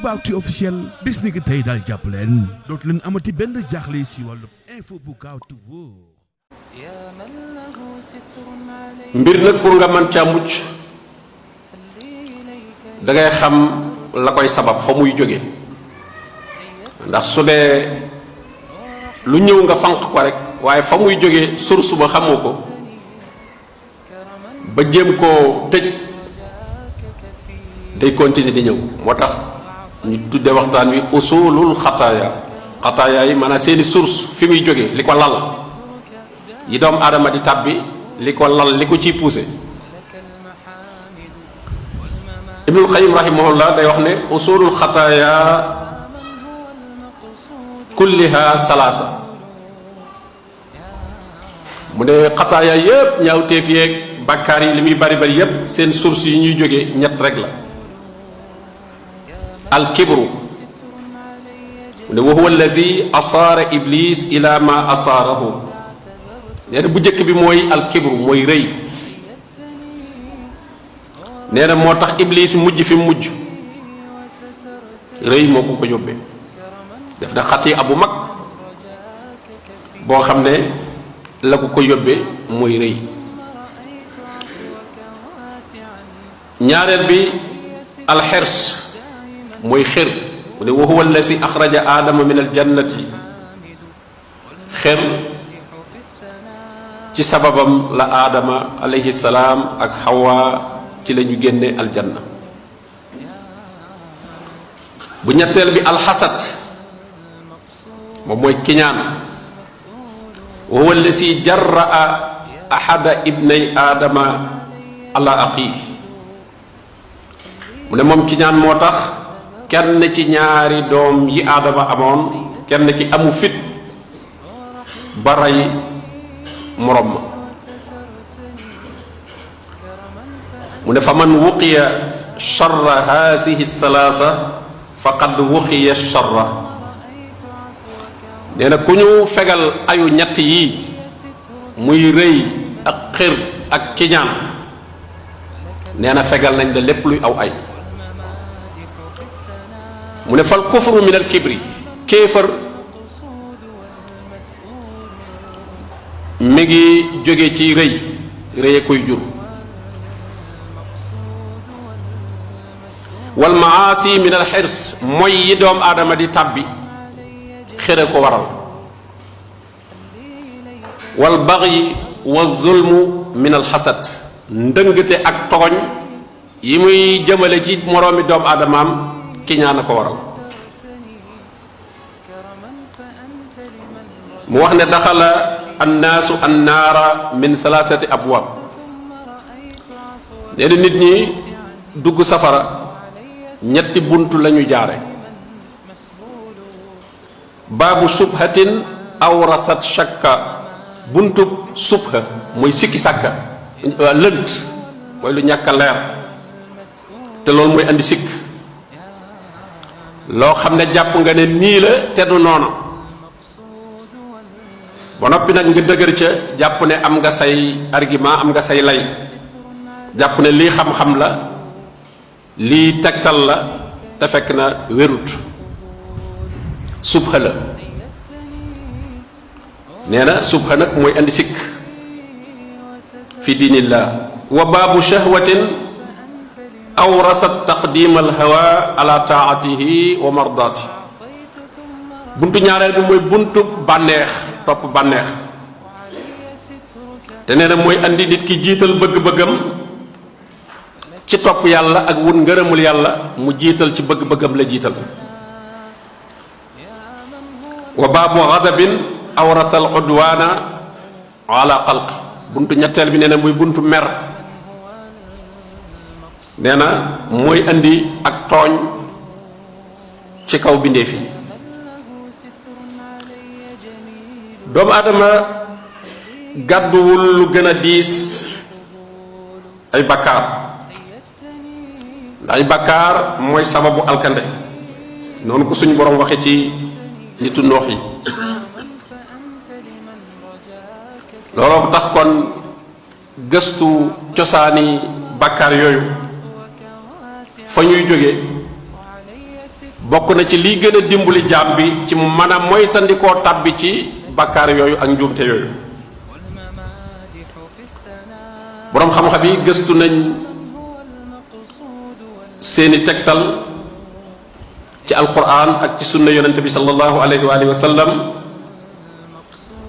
Aboubacry officiel bis ni ki tey daal jàpp leen dootu leen amati benn jaaxle si wàllu info bu gaaw te wóor. mbir nag pour nga mën caa mucc da ngay xam la koy sabab fa muy jóge ndax su dee lu ñëw nga fanq ko rek waaye fa muy jóge source ba xamoo ko ba jéem koo tëj day continuer di ñëw moo tax ñu tudde waxtaan wi usulul xataaya yi maanaam seeni source fi muy jóge li ko lal yi doomu aadama di tàbbi li ko lal li ko ciy poussé Ibnul Qayyim rahimahullah day wax ne usulul xataaya kulliha salaasa mu ne xataaya yépp ñaawteef yeeg bàkkaar yi li muy bari bari yépp seen source yi ñuy jóge ñett rek la al kibru mu ne wa huwa alladi asaara iblis ila ma asaarahu nee na bu njëkk bi mooy al kibru mooy rëy nee na moo tax iblis mujj fi mujj rëy moo ko ko yóbbee def na xati abu mag boo xam ne la ko yóbbee mooy rëy ñaareel bi alxirs mooy xër mu ne wa huwa allasi axraja aadama min aljannati xër ci sababam la aadama alayhi salaam ak xawa ci la ñu génne aljanna bu ñetteel bi alxasad moom mooy kiñaan wa huwa allasi jarraa ahada ibnay aadama ala aqi mu ne moom kiñaan moo tax kenn ci ñaari doom yi aadama amoon kenn ki amu fit ba rey morom ma mu ne fa man wuqiya charra haadihi salaasa faqad wuqiya charra nee na ku ñu fegal ayu ñett yi muy rëy ak xër ak kiñaan nee na fegal nañ la lépp luy aw ay mu ne fal kufru min al kibri kéefër mi ngi jóge ci rëy koy jur wal maasi min al xirs mooy yi doom aadama di tàbbi xëre ko waral wal baxyi wa zulmu min al xasad ndëngte ak tooñ yi muy jëmale ci moroomi doom aadamaam kiñaan a ko waral mu wax ne daxala annaasu annaara min thalathati abwaab nee na nit ñi dugg safara ñetti bunt lañu jaare baabu subhatin awrasat shakka buntub subha mooy sikki sàkka lënt mooy lu ñàkk a leer te loolu mooy andi sikk loo xam ne jàpp nga ne nii la te du noonu ba noppi nag nga dëgër ca jàpp ne am nga say argument am nga say lay jàpp ne lii xam-xam la lii tegtal la te fekk na wérut subha la nee na subha nag mooy andi sikk fi diinillah wa baabu shahwatin awrasat taqdim alhawa ala taatihi wa mardaati buntu ñaareel bi mooy buntu bànneex topp bànneex te nee na mooy andi nit ki jiital bëgg-bëggam ci topp yàlla ak wut ngërëmul yàlla mu jiital ci bëgg-bëggam la jiital wa baabu ghadabin awrasa al udwana ala xalq buntu ñetteel bi nee na muy buntu mer nee na mooy andi ak tooñ ci kaw bindeef yi doomu aadama gàdduwul lu gën a diis ay bakkaar ndax ay bakkaar mooy sababu alkande noonu ko suñu borom waxe ci nitu noox yi looloo tax kon gëstu cosaani bakkaar yooyu fa ñuy jóge bokk na ci liy gën a dimbali jaam bi ci mu mën a moytandikoo tàbbi ci bakkaar yooyu ak njuumte yooyu. boroom xam-xam yi gëstu nañ seeni tegtal ci alquran ak ci sunna yonente bi sallallahu alayhi wa sallam,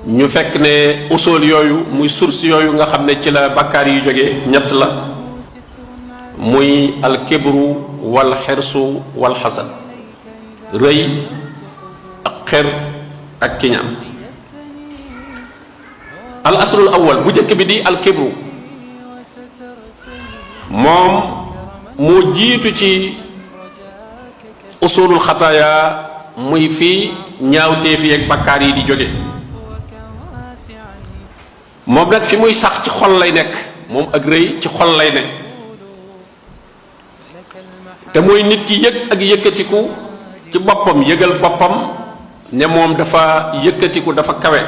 ñu fekk ne usul yooyu muy source yooyu nga xam ne ci la bakkaar yi jógee ñett la, muy alkibru wal xirsu wal xasad, rëy ak xer ak kiñaan. al aslul awal bu njëkk bi di alkibru, moom moo jiitu ci usulul xataaya, muy fii ñaawteef yi ak bakkaar yi di jóge. moom nag fi muy sax ci xol lay nekk, moom ak rëy ci xol lay ne, te mooy nit ki yëg ak yëkkatiku ci boppam, yëgal boppam ne moom dafa yëkkatiku, dafa kawe.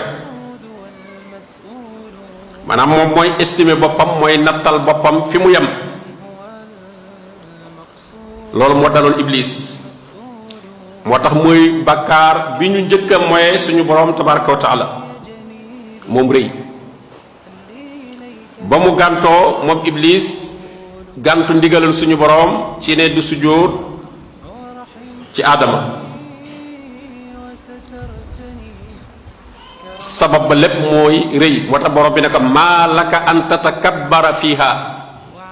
maanaam moom mooy estimer boppam, mooy nattal boppam fi mu yem. loolu moo daloon Iblis, moo tax muy bakkaar bi ñu njëkk a moye suñu borom tabaraka wa taala, moom rëy. ba mu gàntoo moom Iblis gàntu ndigalal suñu borom ci ne du sujjóot ci Aadama, sabab ba lépp mooy rëy. moo tax borom bi ne ko maa laka an tatakabbara fiiha,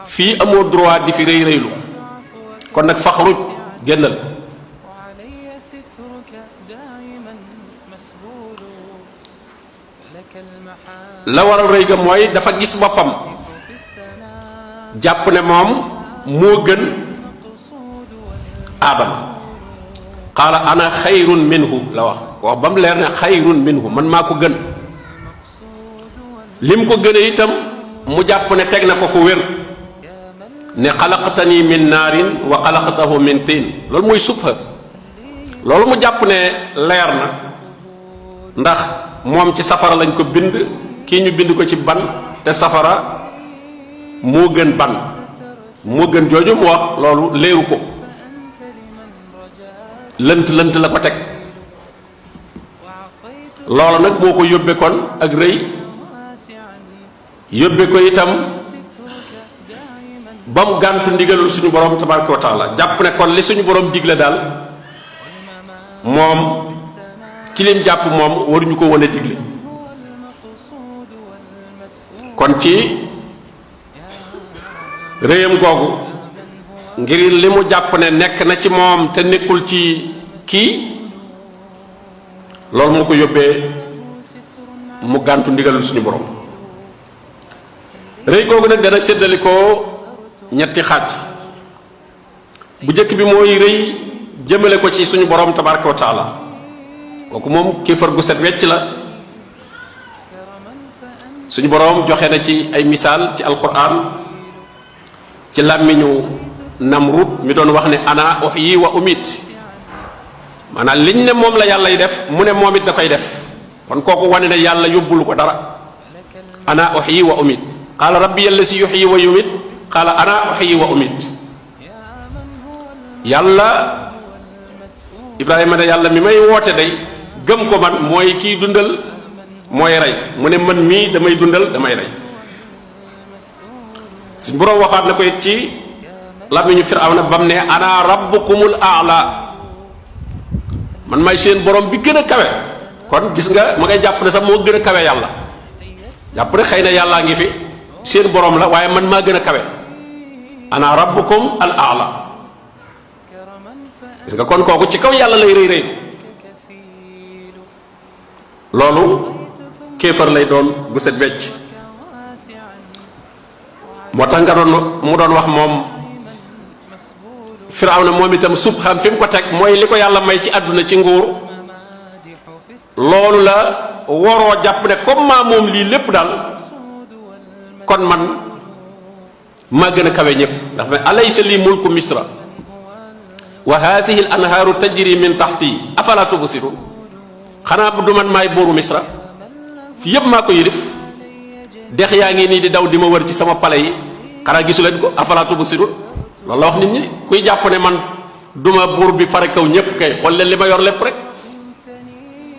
fii amoo droit di fi rëy rëylu, kon nag faxruj génnal. la waral rëy ga mooy dafa gis boppam, jàpp ne moom moo gën Aadama. qaala ana xayrun minhu la wax ba mu leer ne xayrun minhu, man maa ko gën. lim ko gëne itam mu jàpp ne teg na ko fu wér, ne xalaqtani min naarin wa xalaqtahu min tiin. loolu mooy subha, loolu mu jàpp ne leer na, ndax moom ci safara lañ ko bind, kii ñu bind ko ci ban, te safara moo gën ban, moo gën jooju mu wax loolu léeru ko, lënt lënt la ko teg. loolu nag moo ko yóbbe kon ak rëy, yóbbe ko itam ba mu gàntu ndigalul suñu borom tabaraka wa taala, jàpp ne kon li suñu borom digle daal moom ci lim jàpp moom waruñu ko wane digle. kon ci réyam googu, ngir li mu jàpp ne nekk na ci moom te nekkul ci kii, loolu moo ko yóbbee mu gàntu ndigalul suñu borom. rëy googu nag dana séddalikoo ñetti xaaj. bu njëkk bi mooy rëy jëmale ko ci suñu borom tabaraka wa taala, kooku moom kéefar gu set wecc la. suñu borom joxe na ci ay misaal ci alquran ci làmmiñu Namrud mi doon wax ne ana uhyi wa umit, maanaam liñ ne moom la yàlla y def mu ne moom it da koy def, kon kooku wane ne yàlla yóbbulu ko dara. ana uhyi wa umit, qaala rabbi allazi yuhyi wa yumit, qaala ana uhyi wa umit. yàlla Ibrahima ne yàlla mi may woote day gëm ko man mooy kiy dundal mooy rey, mu ne man mii damay dundal damay rey. suñ boroom waxaat na ko it ci làmmiñu Firawna bam ne ana rabbukumul aala, man may seen borom bi gën a kawe. kon gis nga ma ngay jàpp ne sax moo gën a kawe yàlla, jàpp ne xëy na yàllaa ngi fi, seen borom la, waaye man maa gën a kawe. ana rabbukum al aala, gis nga kon kooku ci kaw yàlla lay rëy rëy. loolu kéefar lay doon gu set wecc. moo tax nga mu doon wax moom Firawna moom itam subham fi mu ko teg mooy li ko yàlla may ci àdduna ci nguur, loolu la waroo jàpp ne comme maa moom lii lépp daal kon man maa gën a kawe ñëpp. ndax ma alaysa lii mulku misra wa haasihi al anhaaru tajri min taxti afala tubsirun, xanaa du man maay booru misra, fi yëpp maa ko yilif, dex yaa ngi nii di daw di ma wër ci sama pale yi, xanaa gisu leen ko afala tubsirun. loolu la wax nit ñi, kuy jàpp ne man duma buur bi fare kaw ñépp kay xool leen li ma yor lépp rek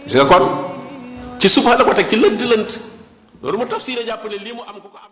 gis nga kon ci subha la ko teg ci lënt loolu mu tafsir jàpp ne lii mu am ku ko am